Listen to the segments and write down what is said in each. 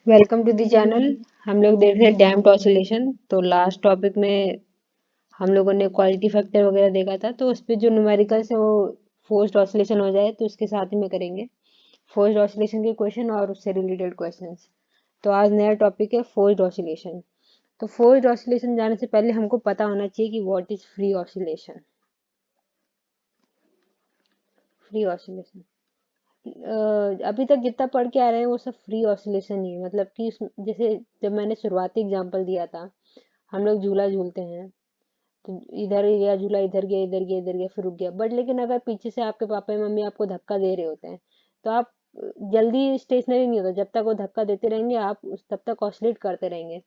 Welcome to the channel. हम लोग देख रहे हैं डैम्प्ड ऑसिलेशन। तो लास्ट टॉपिक में हम लोगों ने क्वालिटी फैक्टर वगैरह देखा था, तो उस पे जो न्यूमेरिकल्स है वो फोर्स्ड ऑसिलेशन हो जाए तो उसके साथ ही में करेंगे फोर्स्ड ऑसिलेशन के क्वेश्चन और उससे रिलेटेड क्वेश्चंस। तो आज नया टॉपिक है फोर्स्ड ऑसिलेशन। तो फोर्स्ड ऑसिलेशन जाने से पहले हमको पता होना चाहिए कि what is free oscillation. Free oscillation अभी तक जितना पढ़ के आ रहे हैं वो सब फ्री ऑसिलेशन ही है। मतलब कि जैसे जब मैंने शुरुआती एग्जांपल दिया था, हम लोग झूला झूलते हैं तो इधर ही गया झूला, इधर गया, इधर गया, इधर गया, फिर रुक गया। बट लेकिन अगर पीछे से आपके पापा या मम्मी आपको धक्का दे रहे होते हैं तो आप जल्दी स्टेशनरी नहीं होता। जब तक वो धक्का देते रहेंगे आप तब तक ऑसिलेट करते रहेंगे।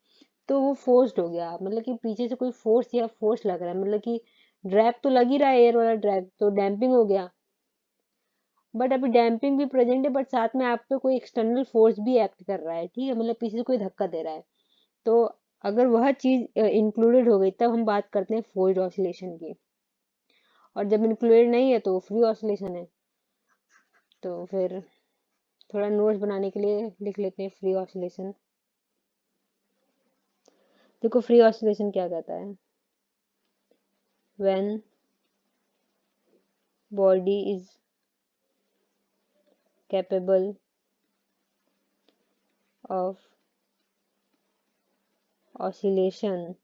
तो वो फोर्स्ड हो गया, मतलब कि पीछे से कोई फोर्स लग रहा है, मतलब कि ड्रैग तो लग ही रहा है, एयर वाला ड्रैग तो डैम्पिंग हो गया। बट अभी डैम्पिंग भी प्रेजेंट है, बट साथ में आप पे कोई एक्सटर्नल फोर्स भी एक्ट कर रहा है। ठीक है, मतलब पीछे से कोई धक्का दे रहा है। तो अगर वह चीज इंक्लूडेड हो गई तब हम बात करते हैं फोर्स्ड ऑसिलेशन की। और जब इंक्लूडेड नहीं है तो फ्री ऑसिलेशन है। तो फिर थोड़ा नोट्स बनाने के लिए लिख लेते हैं फ्री ऑसिलेशन। देखो फ्री ऑसिलेशन क्या कहता है। When body is capable of oscillation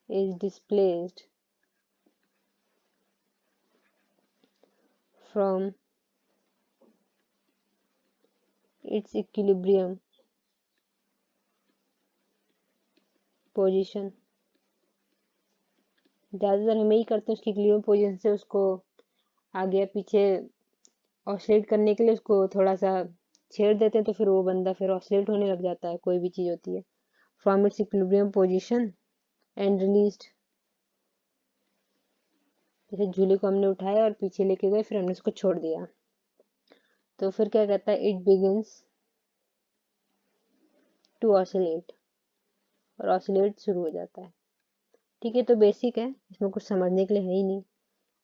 is displaced from its equilibrium position। ज़्यादातर हम यही करते हैं, उसकी इक्विलिब्रियम पोजीशन से उसको आगे या पीछे ऑसिलेट करने के लिए उसको थोड़ा सा छेड़ देते हैं, तो फिर वो बंदा फिर ऑसिलेट होने लग जाता है। कोई भी चीज़ होती है, from its equilibrium position and released. जैसे झूले को हमने उठाया और पीछे लेके गए, फिर हमने उसको छोड़ दिया, तो फिर क्या कहता है, इट बिगिंस टू ऑसिलेट, और ऑसिलेट शुरू हो जाता है। ठीक है, तो बेसिक है, इसमें कुछ समझने के लिए है ही नहीं।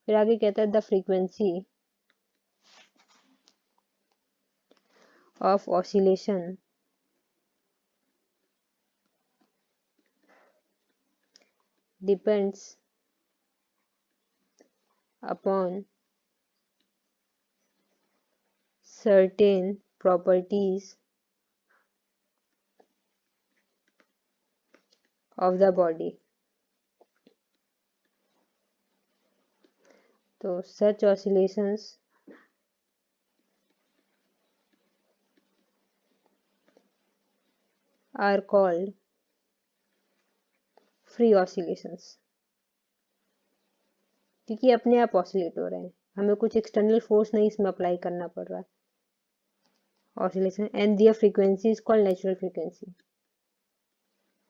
फिर आगे कहता है the frequency of oscillation depends upon certain properties of the body। तो such oscillations are called free oscillations, क्योंकि अपने आप ऑसिलेट हो रहे हैं, हमें कुछ एक्सटर्नल फोर्स नहीं इसमें अप्लाई करना पड़ रहा है। Oscillation and there frequency is called natural frequency,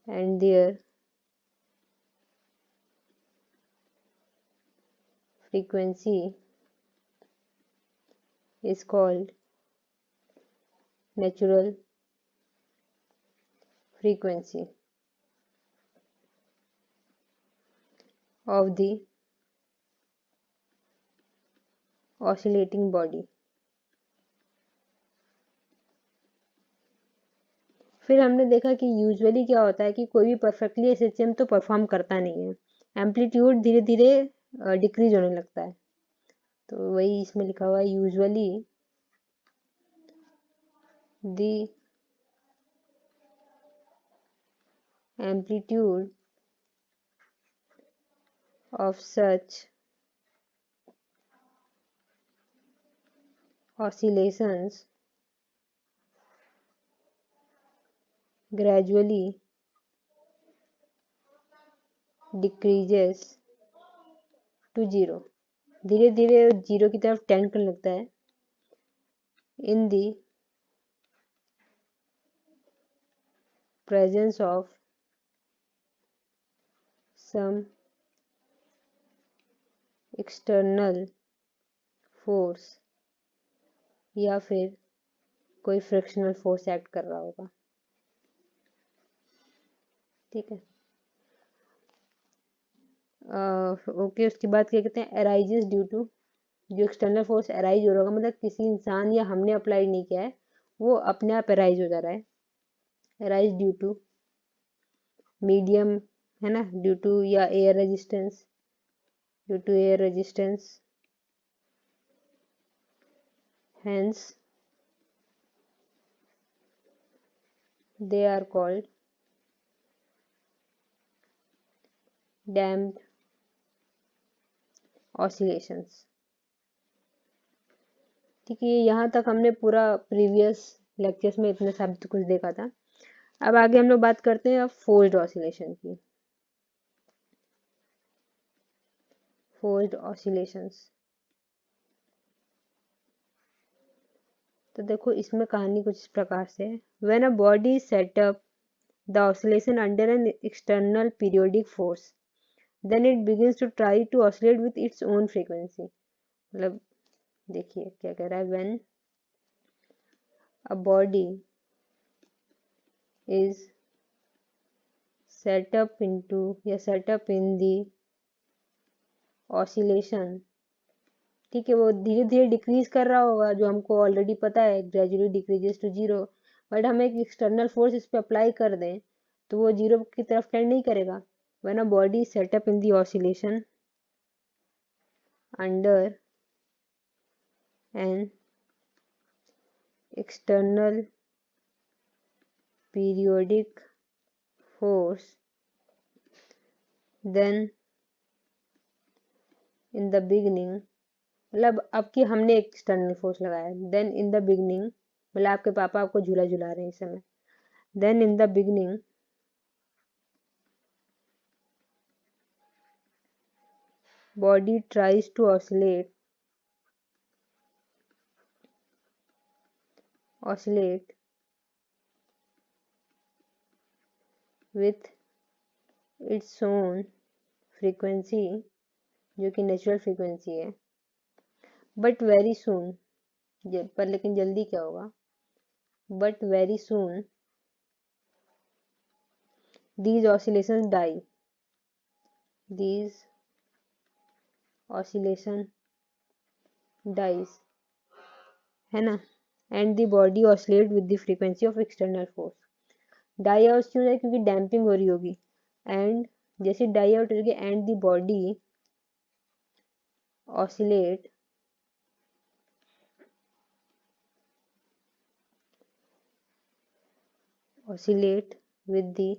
and there frequency is called natural frequency of the oscillating body। फिर हमने देखा कि यूजुअली क्या होता है कि कोई भी परफेक्टली एसएचएम तो परफॉर्म करता नहीं है, एम्पलीट्यूड धीरे धीरे डिक्रीज होने लगता है। तो वही इसमें लिखा हुआ है, usually the amplitude of such oscillations gradually decreases to zero। धीरे धीरे जीरो की तरफ टेंड करने लगता है। in the presence of some external force, या फिर कोई फ्रिक्शनल फोर्स एक्ट कर रहा होगा। ठीक है, ओके। उसके बाद क्या कहते हैं, अराइजेस ड्यू टू, जो एक्सटर्नल फोर्स अराइज हो रहा होगा, मतलब किसी इंसान या हमने अप्लाई नहीं किया है, वो अपने आप अराइज हो जा रहा है, अराइज ड्यू टू मीडियम, है ना, ड्यू टू या air resistance, due to air resistance, hence they are called damped oscillations। ठीक है, यहाँ तक हमने पूरा प्रीवियस लेक्चर्स में इतने सब कुछ देखा था। अब आगे हम लोग बात करते हैं अब फोर्स्ड ऑसिलेशन की। फोर्स्ड ऑसिलेशंस, तो देखो इसमें कहानी कुछ इस प्रकार से है। When a body set up the oscillation under an external periodic force then it begins to try to oscillate with its own frequency. मतलब देखिए क्या कह रहा है, when a body is set up into या set up in the oscillation, ठीक है, वो धीरे धीरे डिक्रीज कर रहा होगा, जो हमको ऑलरेडी पता है, gradually decreases to zero. But हम एक एक्सटर्नल फोर्स इस पे अप्लाई कर दें तो वो जीरो की तरफ टेंड नहीं करेगा। When a body set up in the oscillation under an external periodic force then in the beginning, मतलब अब कि हमने एक एक्सटर्नल फोर्स लगाया, देन इन द बिगनिंग, मतलब आपके पापा आपको झूला झुला रहे हैं इस समय, then in the beginning body tries to oscillate with its own frequency, जो कि नेचुरल फ्रीक्वेंसी है, बट वेरी सून, पर लेकिन जल्दी क्या होगा, but very soon these oscillations die, these oscillation dies, है ना, and the body oscillate with the frequency of external force. Die out क्यों है, क्योंकि डैम्पिंग हो रही होगी, एंड जैसे डाई आउट होगी and the body oscillate with the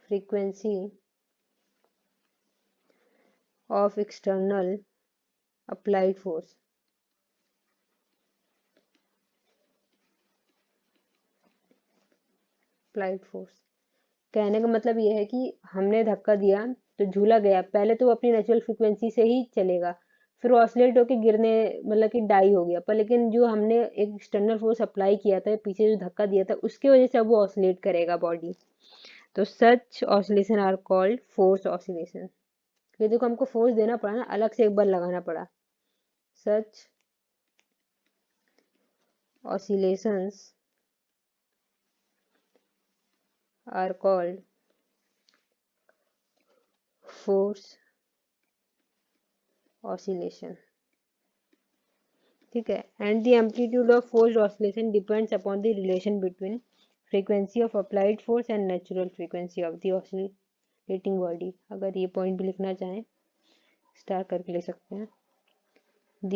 frequency of external applied force। Applied force कहने का मतलब ये है कि हमने धक्का दिया तो झूला गया, पहले तो वो अपनी नेचुरल फ्रीक्वेंसी से ही चलेगा, फिर ऑसिलेट होके गिरने, मतलब कि डाई हो गया, पर लेकिन जो हमने एक एक्सटर्नल फोर्स अप्लाई किया था, पीछे जो धक्का दिया था, उसकी वजह से वो ऑसिलेट करेगा बॉडी। तो such oscillation are called force oscillation. ये देखो हमको फोर्स देना पड़ा ना, अलग से एक बार लगाना पड़ा। Such oscillations are called force oscillation, ठीक है। And the amplitude of forced oscillation depends upon the relation between frequency of applied force and natural frequency of the oscillating body. अगर ये पॉइंट भी लिखना चाहें स्टार करके ले सकते हैं। The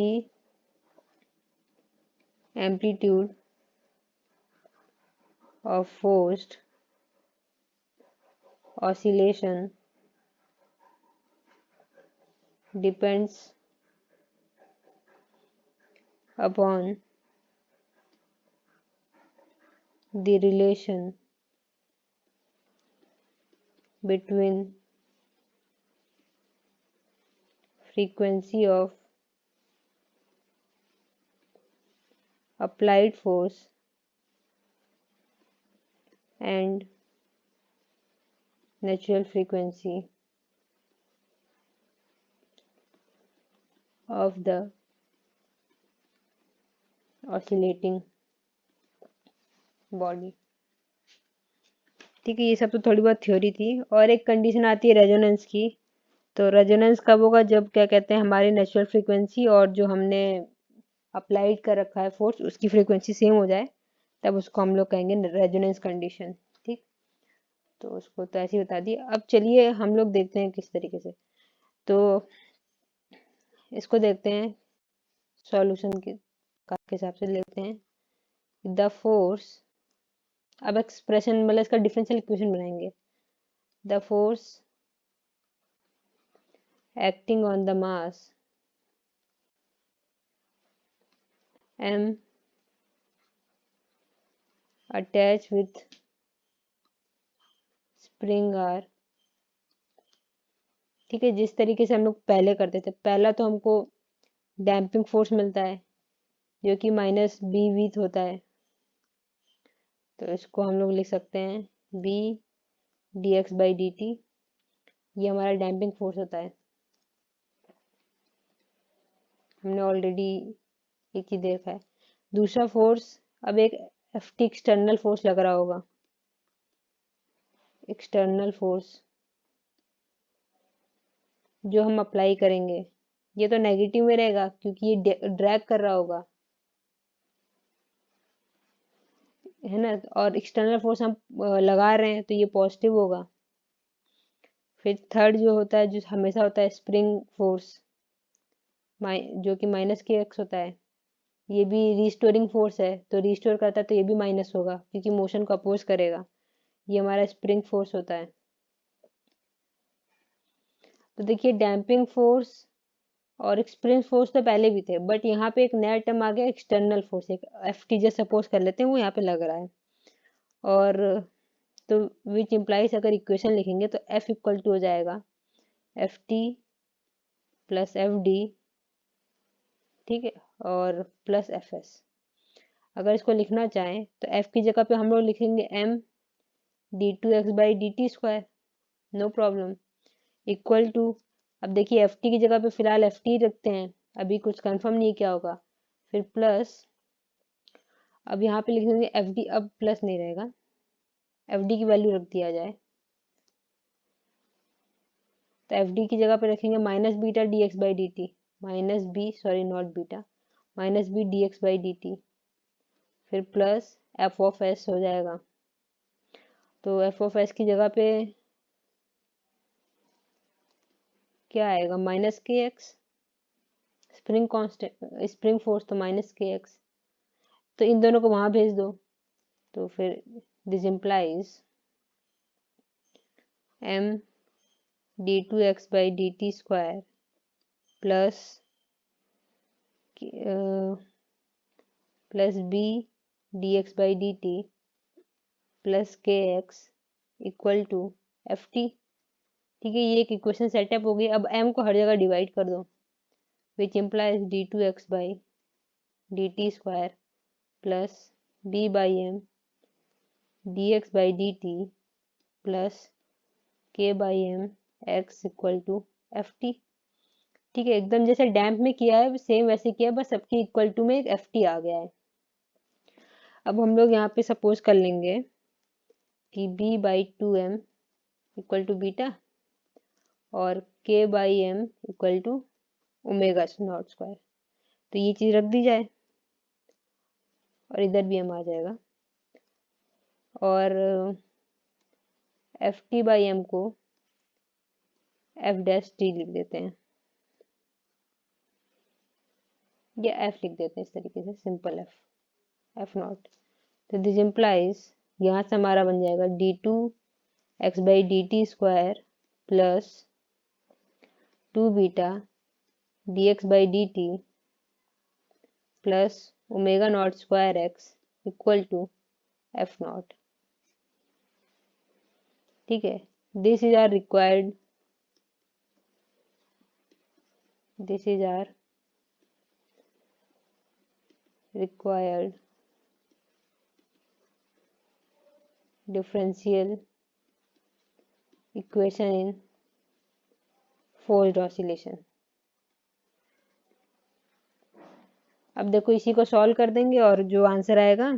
amplitude of forced oscillation depends upon the relation between frequency of applied force and natural frequency of the oscillating body। ठीक है, ये सब तो थोड़ी बहुत थ्योरी थी, और एक कंडीशन आती है रेजोनेंस की। तो रेजोनेंस कब होगा, जब क्या कहते हैं हमारी नेचुरल फ्रीक्वेंसी और जो हमने अप्लाइड कर रखा है फोर्स उसकी फ्रीक्वेंसी सेम हो जाए, तब उसको हम लोग कहेंगे रेजोनेंस कंडीशन। ठीक, तो उसको तो ऐसे ही बता दिए। अब चलिए हम लोग देखते हैं किस तरीके से, तो इसको देखते हैं सॉल्यूशन के हिसाब से लेते हैं। द फोर्स, अब एक्सप्रेशन मतलब इसका डिफरेंशियल इक्वेशन बनाएंगे। The force acting on the mass m attached with spring r। ठीक है, जिस तरीके से हम लोग पहले करते थे, पहला तो हमको डैम्पिंग फोर्स मिलता है जो कि माइनस बी वीथ होता है, तो इसको हम लोग लिख सकते हैं b d x by d t, ये हमारा डैम्पिंग फोर्स होता है। हमने ऑलरेडी एक ही देखा है। दूसरा फोर्स, अब एक एफ टी एक्सटर्नल फोर्स लग रहा होगा, एक्सटर्नल फोर्स जो हम अप्लाई करेंगे, ये तो नेगेटिव में रहेगा क्योंकि ये ड्रैग कर रहा होगा, है ना। और एक्सटर्नल फोर्स हम लगा रहे हैं तो ये पॉजिटिव होगा। फिर थर्ड जो होता है, जो हमेशा होता है स्प्रिंग फोर्स, जो कि माइनस के एक्स होता है, ये भी रिस्टोरिंग फोर्स है, तो रिस्टोर करता है तो ये भी माइनस होगा क्योंकि मोशन को अपोज करेगा। ये हमारा स्प्रिंग फोर्स होता है। तो देखिए डैम्पिंग फोर्स और स्प्रिंग फोर्स तो पहले भी थे, बट यहाँ पे एक नया टर्म आ गया एक्सटर्नल फोर्स, एक एफ टी जैसे सपोज कर लेते हैं, वो यहाँ पे लग रहा है। और तो विच इम्प्लाइज, अगर इक्वेशन लिखेंगे तो एफ इक्वल टू हो जाएगा F T plus F D, ठीक है, और प्लस एफ एस। अगर इसको लिखना चाहें तो एफ की जगह पे हम लोग लिखेंगे m d two x by d t square, no problem, equal to, अब देखिए एफ टी की जगह पे फिलहाल एफ टी रखते हैं, अभी कुछ कंफर्म नहीं क्या होगा, फिर प्लस, अब यहाँ पे लिखेंगे एफ डी, अब प्लस नहीं रहेगा, एफ डी की वैल्यू रख दिया जाए, तो एफ डी की जगह पे रखेंगे minus beta d x by d t, minus b, sorry not beta, minus b d x by d t, फिर प्लस एफ ऑफ एस हो जाएगा। तो एफ ऑफ एस की जगह पे क्या आएगा, minus k x, spring constant, spring force तो माइनस के एक्स, तो इन दोनों को वहां भेज दो, तो फिर this implies m d two x by d t square plus plus b d x by d t plus k x equal to f t. ठीक है, ये एक इक्वेशन सेटअप हो गई। अब m को हर जगह डिवाइड कर दो, which implies d two x by d t square plus b by m d x by d t plus k by m x equal to f t. ठीक है, एकदम जैसे डैम्प में किया है सेम वैसे किया है, बस सबकी इक्वल टू में एक एफ टी आ गया है। अब हम लोग यहाँ पे सपोज कर लेंगे कि b by two m equal to beta और k by m equal to omega not square, तो ये चीज रख दी जाए और इधर भी एम आ जाएगा, और एफ टी बाई एम को एफ डैश टी लिख देते हैं, या एफ लिख देते हैं इस तरीके से, सिंपल एफ, एफ नॉट। तो दिस इम्प्लाइज, यहाँ से हमारा बन जाएगा d two x by d t square plus two beta d x by d t plus omega not square x equal to F not. ठीक है, this is our required, this is our required differential equation in forced oscillation। अब देखो इसी को solve कर देंगे और जो आंसर आएगा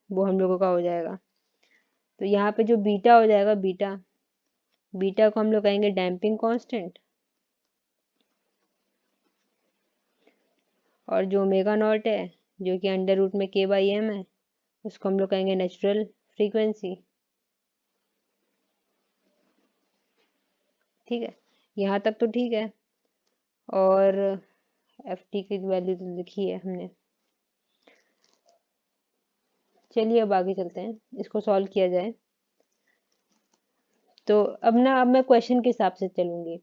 वो हम लोगों का हो जाएगा। तो यहाँ पे जो बीटा हो जाएगा, बीटा, बीटा को हम लोग कहेंगे डैम्पिंग कांस्टेंट, और जो ओमेगा नॉट है जो कि अंडर रूट में k/m है, उसको हम लोग कहेंगे नेचुरल फ्रीक्वेंसी। ठीक है, यहाँ तक तो ठीक है। और एफ टी की वैल्यू तो लिखी है हमने। चलिए अब आगे चलते हैं, इसको सॉल्व किया जाए। तो अब मैं क्वेश्चन के हिसाब से चलूंगी।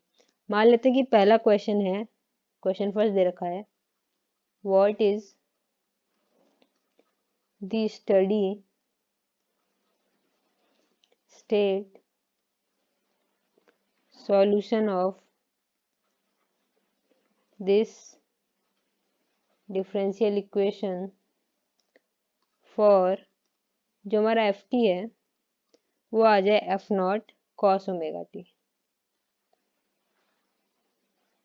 मान लेते हैं कि पहला क्वेश्चन है, क्वेश्चन फर्स्ट दे रखा है, what is the steady state solution of this differential equation for, जो हमारा एफ टी है वो आ जाए F not cos omega t.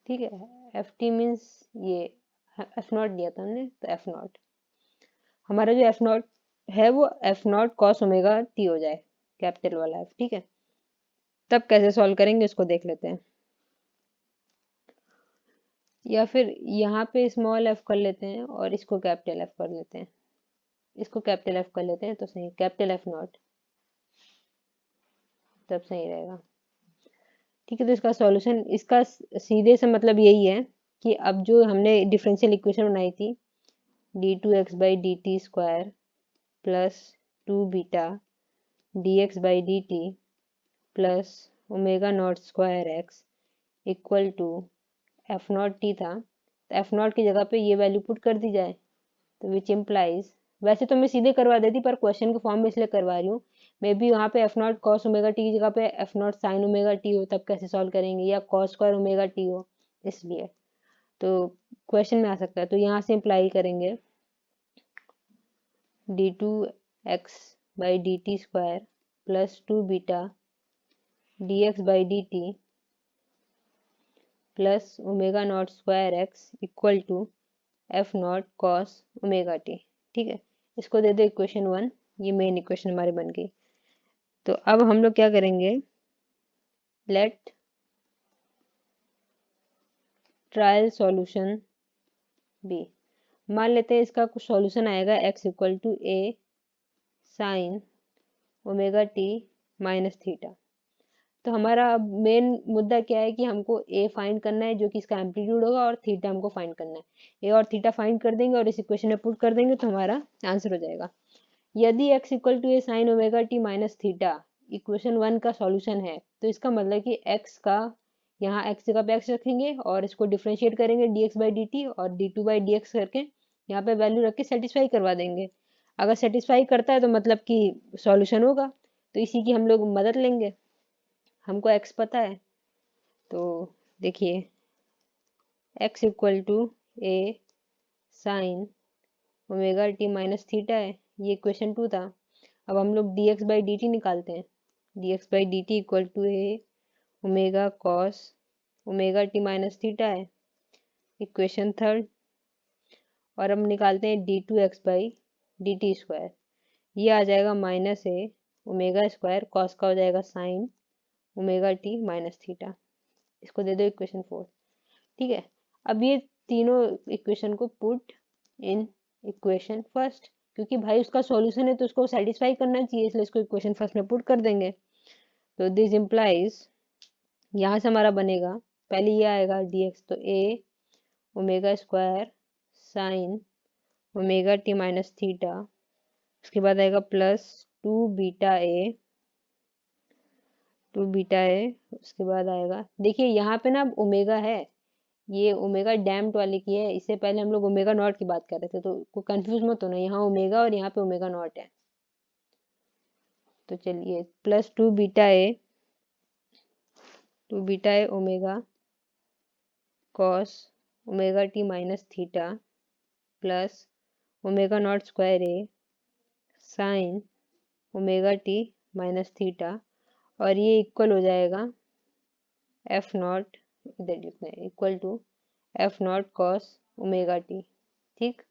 ठीक है, एफ टी मीन्स ये एफ नॉट दिया था हमने, तो एफ नॉट हमारा जो एफ नॉट है वो F not cos omega t हो जाए, कैपिटल वाला एफ। ठीक है, तब कैसे सॉल्व करेंगे इसको देख लेते हैं। या फिर यहाँ पे स्मॉल एफ कर लेते हैं और इसको कैपिटल एफ कर लेते हैं। इसको कैपिटल एफ कर लेते हैं तो सही, कैपिटल एफ नॉट, तब सही रहेगा। ठीक है, तो इसका सॉल्यूशन, इसका सीधे से मतलब यही है कि अब जो हमने डिफरेंशियल इक्वेशन बनाई थी d2x/dt² plus 2β dx/dt plus omega not square x equal to F not t था, तो एफ नॉट की जगह पे ये वैल्यू पुट कर दी जाए, तो विच इम्प्लाइज, वैसे तो मैं सीधे करवा देती पर क्वेश्चन के फॉर्म में इसलिए करवा रही हूँ, मे बी वहाँ पे F not cos omega T की जगह पे F not sign omega t हो, तब कैसे सॉल्व करेंगे, या कॉस स्क्वायर ओमेगा टी हो, इसलिए तो क्वेश्चन में आ सकता है। तो यहाँ से इम्प्लाई करेंगे d2x/dt² plus 2β dx/dt plus omega not square x equal to F not cos omega t. ठीक है, इसको दे दो इक्वेशन 1, ये मेन इक्वेशन हमारी बन गई। तो अब हम लोग क्या करेंगे, लेट ट्रायल सॉल्यूशन बी। मान लेते हैं इसका कुछ सॉल्यूशन आएगा x equal to a sine omega T minus theta. तो हमारा अब मेन मुद्दा क्या है कि हमको ए फाइंड करना है जो कि इसका एम्पलीट्यूड होगा, और थीटा हमको फाइंड करना है। ए और थीटा फाइंड कर देंगे और इस इक्वेशन में पुट कर देंगे तो हमारा आंसर हो जाएगा। यदि x equal to a sine omega T minus theta equation 1 का सॉल्यूशन है, तो इसका मतलब कि x का, यहाँ x जगह पे x रखेंगे और इसको डिफ्रेंशिएट करेंगे dx/dt और d2/dx करके यहाँ पे वैल्यू रख के सेटिस्फाई करवा देंगे। अगर सेटिस्फाई करता है तो मतलब कि सॉल्यूशन होगा, तो इसी की हम लोग मदद लेंगे। हमको x पता है, तो देखिए x equal to a sine omega T minus theta है, ये इक्वेशन 2 था। अब हम लोग dx/dt निकालते हैं, dx/dt equal to a omega cos omega T minus theta है, इक्वेशन 3। और अब निकालते हैं d2x/dt², ये आ जाएगा minus a omega square cos का हो जाएगा sine omega T minus theta, इसको दे दो इक्वेशन 4। ठीक है, अब ये तीनों इक्वेशन को पुट इन इक्वेशन फर्स्ट, क्योंकि भाई उसका सॉल्यूशन है तो उसको सेटिस्फाई करना चाहिए, इसलिए इसको इक्वेशन फर्स्ट में पुट कर देंगे। तो दिस इम्प्लाइज, यहाँ से हमारा बनेगा, पहले ये आएगा dx, तो a omega square sign omega T minus theta, उसके बाद आएगा प्लस 2β a, उसके बाद आएगा, देखिए यहाँ पे ना ओमेगा है, ये ओमेगा डैम्ड वाले की है, इससे पहले हम लोग ओमेगा नॉट की बात कर रहे थे, तो कोई कंफ्यूज मत होना, यहाँ ओमेगा और यहाँ पे ओमेगा नॉट है। तो चलिए plus 2β a omega cos omega T minus theta plus omega not square a sine omega T minus theta, और ये इक्वल हो जाएगा एफ नॉट, इधर लिखना है, equal to F not cos omega t. ठीक,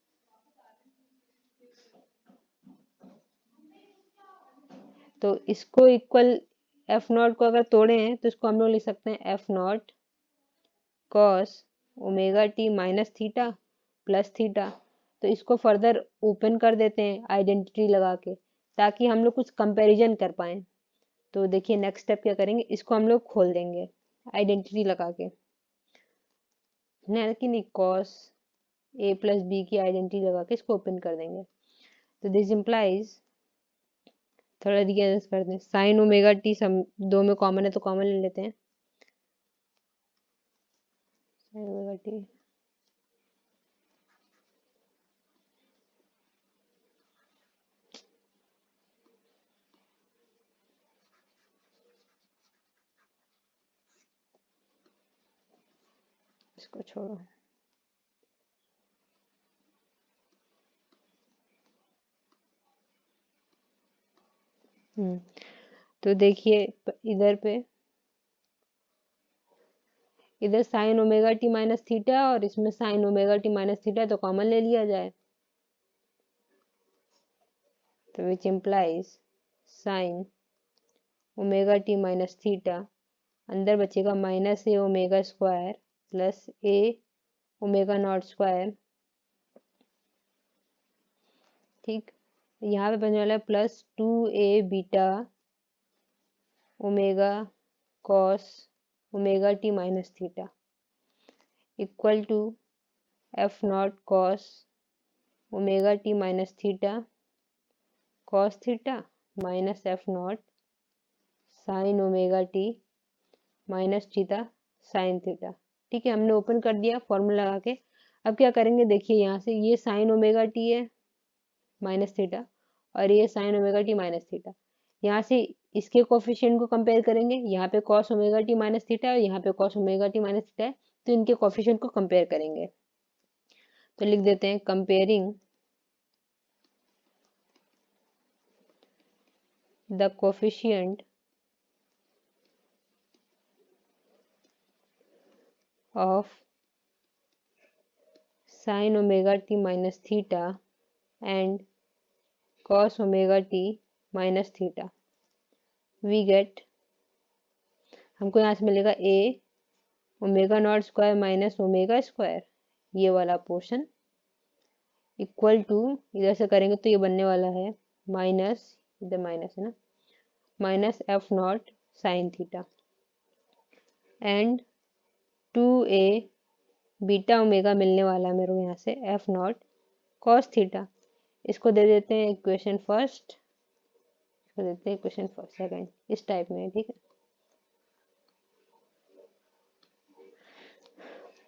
तो इसको इक्वल एफ नॉट को अगर तोड़े हैं तो इसको हम लोग लिख सकते हैं F not cos omega T minus theta plus theta. तो इसको फर्दर ओपन कर देते हैं आइडेंटिटी लगा के, ताकि हम लोग कुछ कंपैरिजन कर पाए। तो देखिए नेक्स्ट स्टेप क्या करेंगे, इसको हम लोग खोल देंगे आइडेंटिटी लगा के, है कि नहीं, कॉस ए प्लस बी की आइडेंटिटी लगा के इसको ओपन कर देंगे। तो दिस इम्प्लाइज, थोड़ा रिअरेंज कर दें, साइन ओमेगा टी सम दो में कॉमन है तो कॉमन ले लेते हैं, साइन ओमेगा टी इसको छोड़ो। तो देखिए इधर sine omega T minus theta और इसमें sine omega T minus theta, तो कॉमन ले लिया जाए। तो which implies sine omega T minus theta, अंदर बचेगा minus a omega square plus a omega not square, ठीक। यहाँ पे बनने वाला है plus 2a beta omega cos omega T minus theta equal to F not cos omega T minus theta cos theta minus F not sign omega T minus theta sine theta. ठीक है, हमने open कर दिया formula लगा के। अब क्या करेंगे, देखिए यहाँ से ये साइन ओमेगा टी है माइनस थीटा और ये sign omega T minus theta, यहाँ से इसके कोफिशिएंट को कंपेयर करेंगे। यहाँ पे cos omega T minus theta है और यहाँ पे cos omega T minus theta है, तो इनके कोफिशिएंट को कंपेयर करेंगे। तो लिख देते हैं comparing the coefficient of sin omega t minus theta and cos omega t minus theta, we get, हमको यहाँ से मिलेगा a omega naught square minus omega square, ये वाला पोर्शन इक्वल टू, इधर से करेंगे तो ये बनने वाला है माइनस, इधर माइनस है ना, minus F not sine theta and 2a beta omega मिलने वाला है मेरे को यहाँ से एफ नॉट कॉस थीटा। इसको दे देते हैं इक्वेशन फर्स्ट, इसको देते हैं इक्वेशन फर्स्ट सेकंड, इस टाइप में, ठीक है।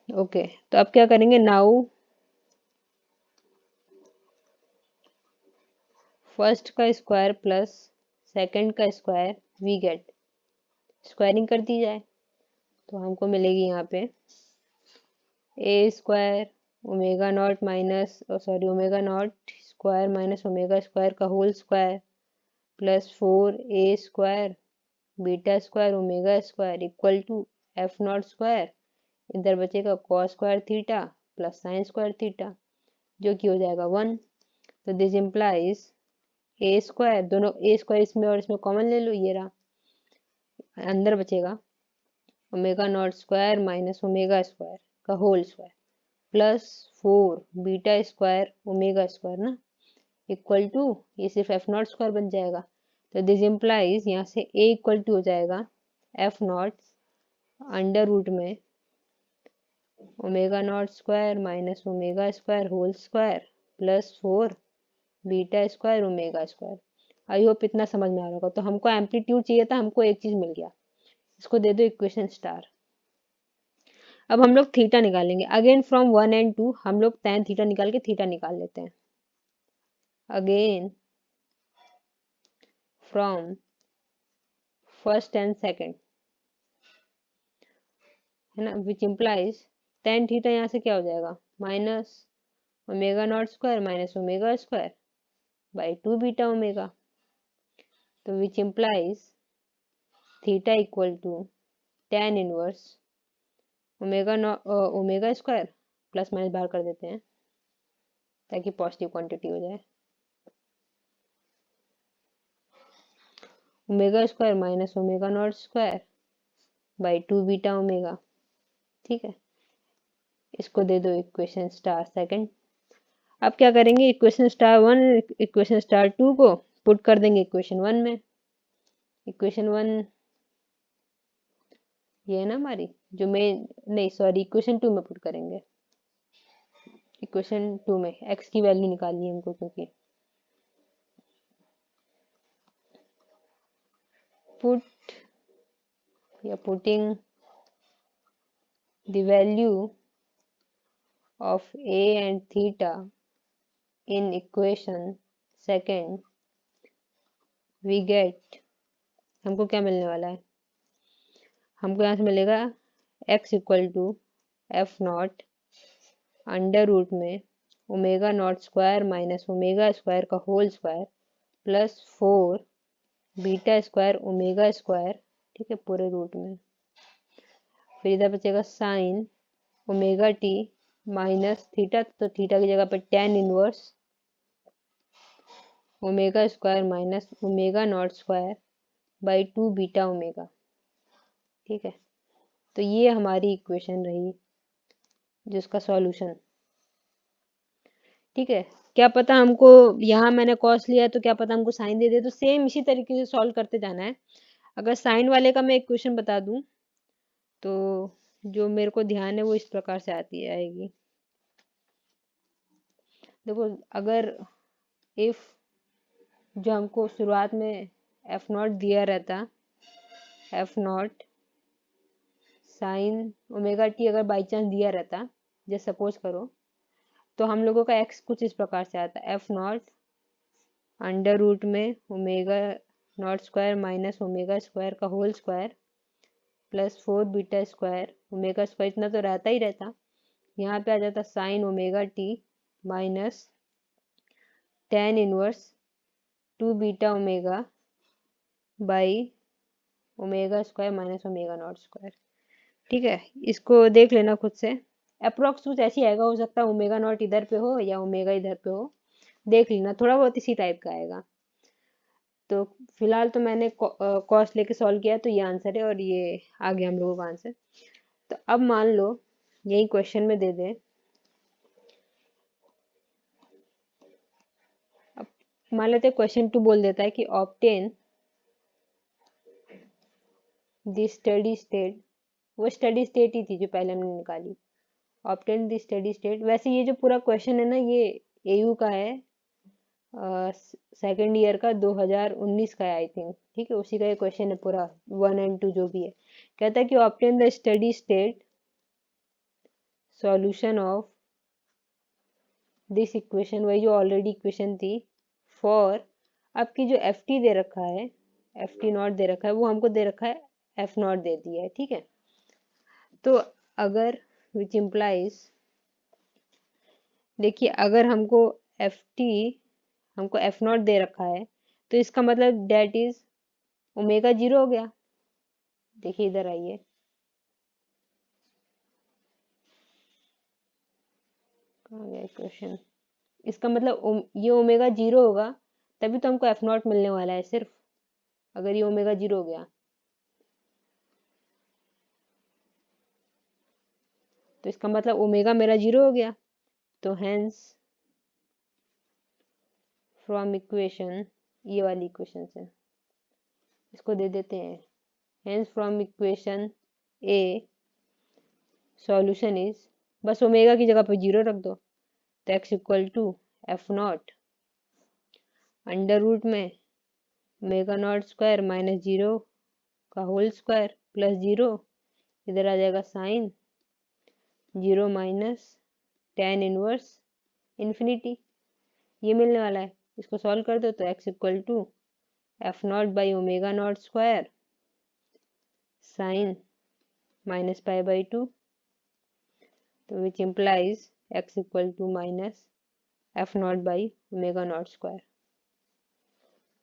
ओके, तो अब क्या करेंगे, नाउ फर्स्ट का स्क्वायर प्लस सेकंड का स्क्वायर वी गेट, स्क्वायरिंग कर दी जाए तो हमको मिलेगी यहाँ पे a square omega naught minus sorry omega not square minus omega square का whole square plus 4a square beta square omega square equal to F naught square, इधर बचेगा cos square theta plus sign square theta, जो कि हो जाएगा 1। तो this implies A square, दोनों ए square इसमें और इसमें कॉमन ले लो, ये रहा, अंदर बचेगा omega not square minus omega square का whole square plus 4 beta square omega square ना इक्वल टू, ये सिर्फ एफ नॉट स्क्वायर बन जाएगा। तो दिस इम्प्लाइज यहाँ से ए इक्वल टू हो जाएगा एफ नॉट अंडर रूट में omega not square minus omega square whole square plus 4 beta square omega square. I hope इतना समझ में आ रहा होगा। तो हमको एम्पलीट्यूड चाहिए था, हमको एक चीज मिल गया, इसको दे दो इक्वेशन स्टार। अब हम लोग थीटा निकालेंगे, अगेन फ्रॉम 1 and 2 हम लोग tan थीटा निकाल के थीटा निकाल लेते हैं, again from first and second, है ना, विच इम्प्लाइज tan थीटा यहाँ से क्या हो जाएगा minus omega not square minus omega square by 2 beta omega, तो which implies theta equal to tan inverse omega square, plus minus बाहर कर देते हैं ताकि पॉजिटिव क्वांटिटी हो जाए, omega square minus omega not square by 2 beta omega, ठीक है। इसको दे दो इक्वेशन स्टार सेकंड। अब क्या करेंगे, equation star one equation star two को पुट कर देंगे इक्वेशन वन में। इक्वेशन वन ये है ना हमारी, जो मेन, नहीं सॉरी, इक्वेशन टू में पुट करेंगे। इक्वेशन टू में एक्स की वैल्यू निकालनी है हमको, क्योंकि पुट या putting the value of a and theta in equation second, we get, हमको क्या मिलने वाला है, हमको यहाँ से मिलेगा x equal to F not under root में omega not square minus omega square का whole square plus 4 beta square omega square, ठीक है, पूरे रूट में। फिर इधर बचेगा sine omega T minus theta, तो थीटा की जगह पर tan inverse omega square minus omega not square by 2 beta omega. ठीक है, तो ये हमारी इक्वेशन रही जिसका सॉल्यूशन। ठीक है, क्या पता हमको, यहाँ मैंने कॉस लिया है तो क्या पता हमको साइन दे दे, तो सेम इसी तरीके से सॉल्व करते जाना है। अगर साइन वाले का मैं इक्वेशन बता दूं तो जो मेरे को ध्यान है वो इस प्रकार से आएगी। देखो, अगर इफ जो हमको शुरुआत में एफ नॉट दिया रहता, F not sign omega T अगर बाई चांस दिया रहता, जैसे सपोज करो, तो हम लोगों का एक्स कुछ इस प्रकार से आता, एफ नॉट अंडर रूट में omega not square minus omega square का whole square plus 4 beta square omega square, इतना तो रहता ही रहता। यहाँ पे आ जाता sine omega T minus tan inverse 2 beta omega by omega square minus omega not square. ठीक है, इसको देख लेना खुद से, अप्रोक्स कुछ ऐसी आएगा, हो सकता है ओमेगा नॉट इधर पे हो या ओमेगा इधर पे हो, देख लेना, थोड़ा बहुत इसी टाइप का आएगा। तो फिलहाल तो मैंने कॉस्ट लेके सॉल्व किया, तो ये आंसर है और ये आ गया हम लोगों का आंसर। तो अब मान लो यही क्वेश्चन में दे दें, अब मान लेते हैं क्वेश्चन टू बोल देता है कि ऑब्टेन द स्टडी स्टेट, वो स्टडी स्टेट ही थी जो पहले हमने निकाली, ऑब्टेन द स्टडी स्टेट। वैसे ये जो पूरा क्वेश्चन है ना, ये एयू का है, सेकेंड ईयर का 2019 का है आई थिंक। ठीक है, उसी का ये क्वेश्चन है पूरा, 1 एंड 2 जो भी है। कहता है कि obtain the steady state solution of this equation, वही जो ऑलरेडी इक्वेशन थी, फॉर, आपकी जो एफ टी दे रखा है, एफ टी नॉट दे रखा है, वो हमको दे रखा है एफ नॉट दे दिया है। ठीक है, तो अगर विच इम्प्लाइज, देखिए अगर हमको एफ टी, हमको एफ नॉट दे रखा है, तो इसका मतलब डेट इज ओमेगा जीरो हो गया। देखिए इधर आइए, कहाँ गया क्वेश्चन, इसका मतलब ये ओमेगा जीरो होगा, तभी तो हमको एफ नॉट मिलने वाला है सिर्फ, अगर ये ओमेगा जीरो हो गया तो इसका मतलब ओमेगा मेरा जीरो हो गया। तो हेंस फ्रॉम इक्वेशन, ये वाली इक्वेशन से इसको दे देते हैं, hence from equation a solution is, बस ओमेगा की जगह पे जीरो रख दो, तो X equal to F not under root में omega not square minus zero का होल स्क्वायर प्लस जीरो, इधर आ जाएगा sine zero minus tan inverse infinity, ये मिलने वाला है। इसको सॉल्व कर दो तो x equal to F not by omega not square sine minus pi by 2, तो which implies x equal to minus F not by omega not square.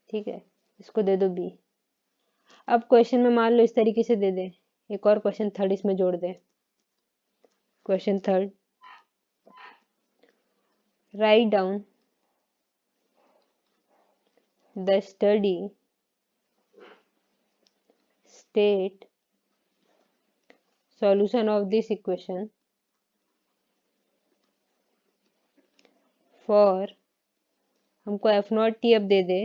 ठीक है, इसको दे दो b। अब क्वेश्चन में मान लो इस तरीके से दे दे, एक और क्वेश्चन थर्ड इसमें जोड़ दे, question third, write down the study state solution of this equation for हमको एफ नॉट टी अब दे दे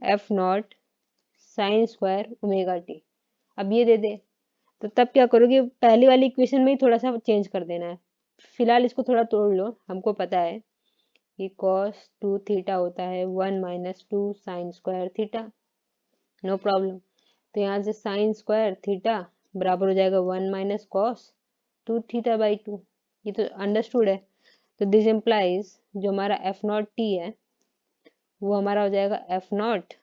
F not sine square omega T, अब ये दे दे, तो तब क्या करोगे, पहली वाली इक्वेशन में ही थोड़ा सा चेंज कर देना है। फिलहाल इसको थोड़ा तोड़ लो, हमको पता है कि कॉस 2 थीटा होता है 1 minus 2 sine square theta, no problem. तो यहाँ से साइन स्क्वायर थीटा बराबर हो जाएगा 1 माइनस कॉस 2 थीटा बाई 2, ये तो अंडरस्टूड है। तो दिस इम्प्लाइज जो हमारा एफ नॉट टी है वो हमारा हो जाएगा f not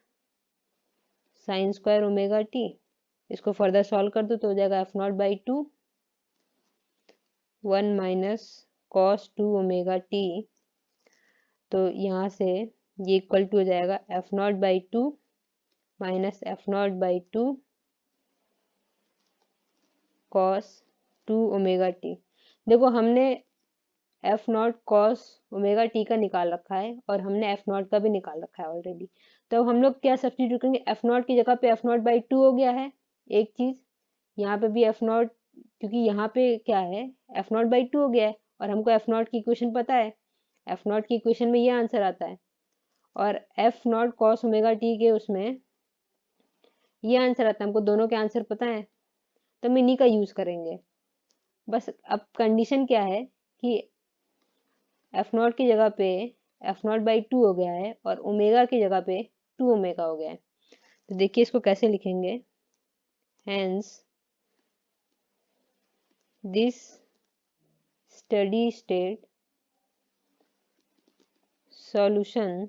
sine square omega T. इसको फर्दर सॉल्व कर दो तो हो जाएगा f not by 2 1 minus cos 2 omega T. तो यहाँ से ये इक्वल टू हो जाएगा f not by 2 minus F not by 2 cos 2 omega T. देखो हमने F not cos omega T का निकाल रखा है और हमने एफ नॉट का भी निकाल रखा है ऑलरेडी। तो हम लोग क्या सब्स्टिट्यूट करेंगे, एफ नॉट की जगह पे एफ नॉट बाई 2 हो गया है एक चीज, यहाँ पे भी एफ नॉट, क्योंकि यहाँ पे क्या है एफ नॉट बाई 2 हो गया है और हमको एफ नॉट की इक्वेशन पता है, एफ नॉट की इक्वेशन में ये आंसर आता है, और F not cos omega T के उसमें ये आंसर आता है, हमको दोनों के आंसर पता है, तो हम इन्हीं का यूज करेंगे। बस अब कंडीशन क्या है कि एफ नॉट की जगह पे एफ नॉट बाई 2 हो गया है और ओमेगा की जगह पे 2 ओमेगा हो गया है। तो देखिए इसको कैसे लिखेंगे, hence this steady state solution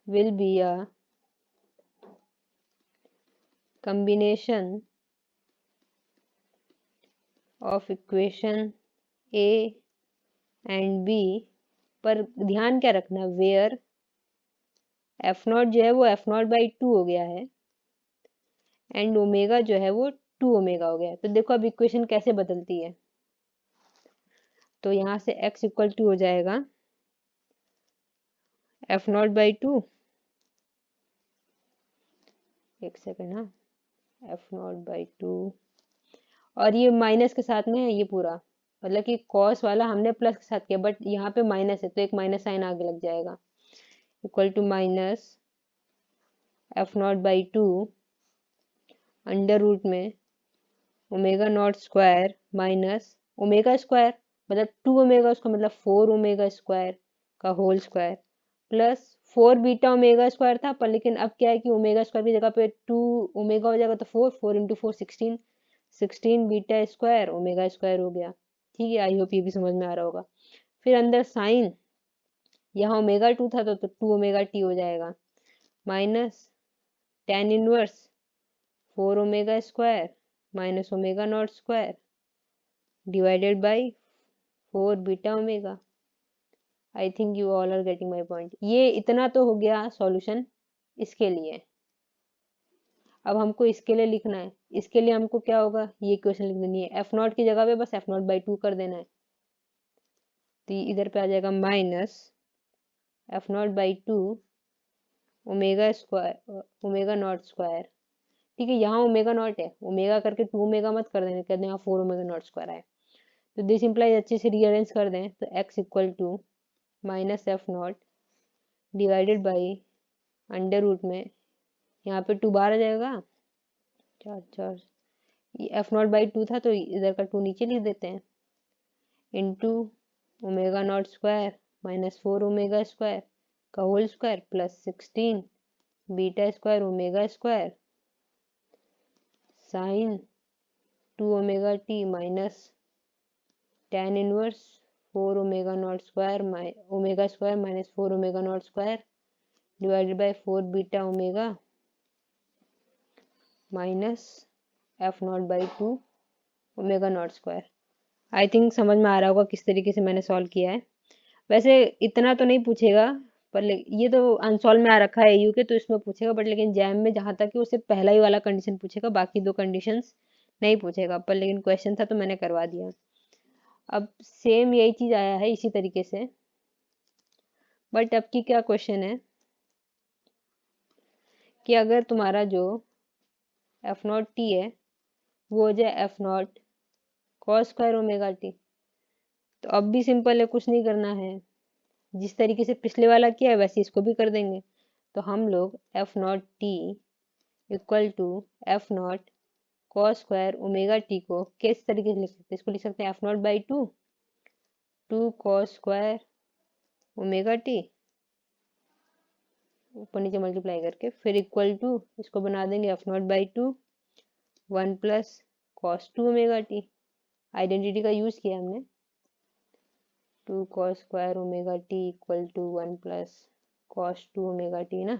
will be a combination of equation A and B, पर ध्यान क्या रखना, वेयर एफ नॉट जो है वो एफ नॉट बाई 2 हो गया है एंड ओमेगा जो है वो 2 ओमेगा हो गया है। तो देखो अब इक्वेशन कैसे बदलती है, तो यहाँ से x इक्वल टू हो जाएगा एफ नॉट बाई 2, एक सेकेंड, हाँ, एफ नॉट बाई 2 और ये माइनस के साथ में है ये पूरा, मतलब कि कॉस वाला हमने प्लस के साथ किया बट यहाँ पे माइनस है तो एक माइनस साइन आगे लग जाएगा, equal to minus F not by 2 under root में omega not square minus omega square, मतलब 2 ओमेगा उसका मतलब 4 ओमेगा स्क्वायर का whole square plus 4 beta omega square था, पर लेकिन अब क्या है कि ओमेगा स्क्वायर की जगह पे 2 ओमेगा हो जाएगा तो 4 into 4 16 beta square omega square हो गया। ठीक है, आई होप ये भी समझ में आ रहा होगा। फिर अंदर साइन, यहाँ ओमेगा 2 था तो 2 ओमेगा टी हो जाएगा minus tan inverse 4 omega square minus omega not square divided by 4 beta omega. I think you all are getting my point. ये इतना तो हो गया सॉल्यूशन इसके लिए। अब हमको इसके लिए लिखना है, इसके लिए हमको क्या होगा, ये इक्वेशन लिख देनी है, एफ नॉट की जगह पे बस एफ नॉट बाई 2 कर देना है, तो इधर पे आ जाएगा minus F not by 2 omega square omega not square. ठीक है, यहाँ ओमेगा नॉट है, ओमेगा करके 2 ओमेगा मत कर देना, कर दें यहाँ 4 ओमेगा नॉट स्क्वायर है, तो दिस इंप्लाइज अच्छे से रीअरेंज कर दें तो x equal to minus F not divided by under root में, यहाँ पे 2 बार आ जाएगा, 4 ये एफ नॉट बाई 2 था तो इधर का 2 नीचे लिख देते हैं, into omega not square minus 4 omega square का whole square plus 16 beta square omega square sine 2 omega T minus tan inverse 4 omega not square minus 4 omega not square divided by 4 beta omega minus F not by 2 omega not square. I think समझ में आ रहा होगा किस तरीके से मैंने solve किया है। वैसे इतना तो नहीं पूछेगा, पर ये तो अनसॉल्व में आ रखा है यू के, तो इसमें पूछेगा, बट लेकिन जैम में जहाँ तक कि उससे पहला ही वाला कंडीशन पूछेगा, बाकी 2 कंडीशंस नहीं पूछेगा, पर लेकिन क्वेश्चन था तो मैंने करवा दिया। अब सेम यही चीज आया है इसी तरीके से, बट अब की क्या क्वेश्चन है कि अगर तुम्हारा जो एफ नॉट टी है वो हो जाए F not cos square omega T, तो अब भी सिंपल है, कुछ नहीं करना है, जिस तरीके से पिछले वाला किया है वैसे इसको भी कर देंगे। तो हम लोग f not t equal to F not cos square omega t को किस तरीके से लिख सकते हैं, इसको लिख सकते हैं F not by to cos square omega T ऊपर नीचे मल्टीप्लाई करके, फिर इक्वल टू इसको बना देंगे f not by two 1 + cos 2 omega t. Identity का यूज किया हमने, 2 cos स्क्वायर omega t equal to 1 + cos 2 omega t ना,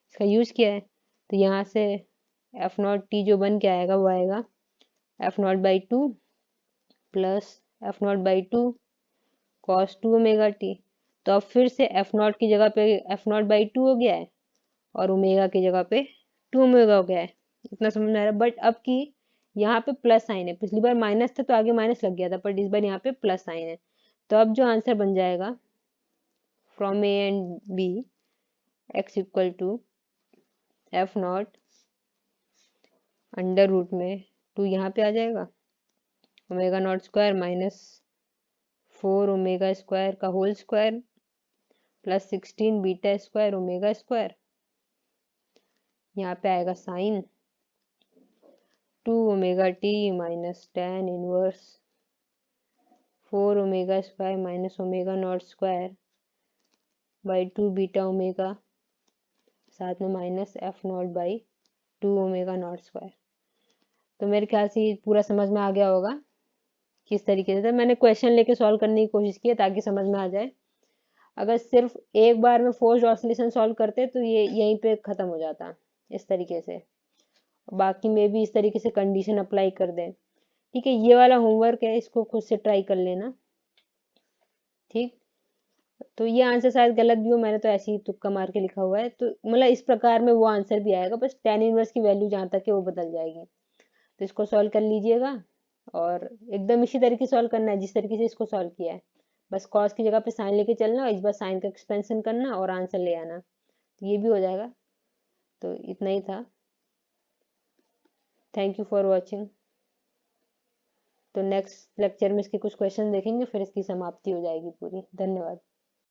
इसका यूज किया है। तो यहाँ से एफ नॉट टी जो बन के आएगा वो आएगा F not by two plus F not by to cos 2 omega T. तो अब फिर से एफ नॉट की जगह पे एफ नॉट बाई टू हो गया है और ओमेगा की जगह पे 2 ओमेगा हो गया है। इतना समझ में आ रहा है। बट अब की यहाँ पे प्लस साइन है, पिछली बार माइनस था तो आगे माइनस लग गया था, बट इस बार यहाँ पे प्लस साइन है। तो अब जो आंसर बन जाएगा from A and B X equal to F not under root में 2 यहाँ पे आ जाएगा omega not square minus 4 omega square का whole square plus 16 beta square omega square. यहाँ पे आएगा sine 2 omega T minus tan inverse 4 omega square minus omega not square by 2 beta omega, साथ में minus F not by 2 omega not square. तो मेरे ख्याल से ये पूरा समझ में आ गया होगा किस तरीके से। तो मैंने क्वेश्चन लेके सॉल्व करने की कोशिश की है ताकि समझ में आ जाए। अगर सिर्फ एक बार में फोर्स्ड ऑसिलेशन सॉल्व करते तो ये यहीं पे खत्म हो जाता इस तरीके से। बाकी में भी इस तरीके से कंडीशन अप्लाई कर दें। ठीक है, ये वाला होमवर्क है, इसको खुद से ट्राई कर लेना। ठीक, तो ये आंसर शायद गलत भी हो, मैंने तो ऐसे ही तुक्का मार के लिखा हुआ है, तो मतलब इस प्रकार में वो आंसर भी आएगा, बस tan इनवर्स की वैल्यू जहाँ तक है वो बदल जाएगी। तो इसको सॉल्व कर लीजिएगा और एकदम इसी तरीके से सॉल्व करना है जिस तरीके से इसको सॉल्व किया है। बस कॉस की जगह पे साइन लेके चलना और इस बार साइन का एक्सपेंशन करना और आंसर ले आना, तो ये भी हो जाएगा। तो इतना ही था। Thank you for watching. तो नेक्स्ट लेक्चर में इसके कुछ क्वेश्चन देखेंगे, फिर इसकी समाप्ति हो जाएगी पूरी। धन्यवाद।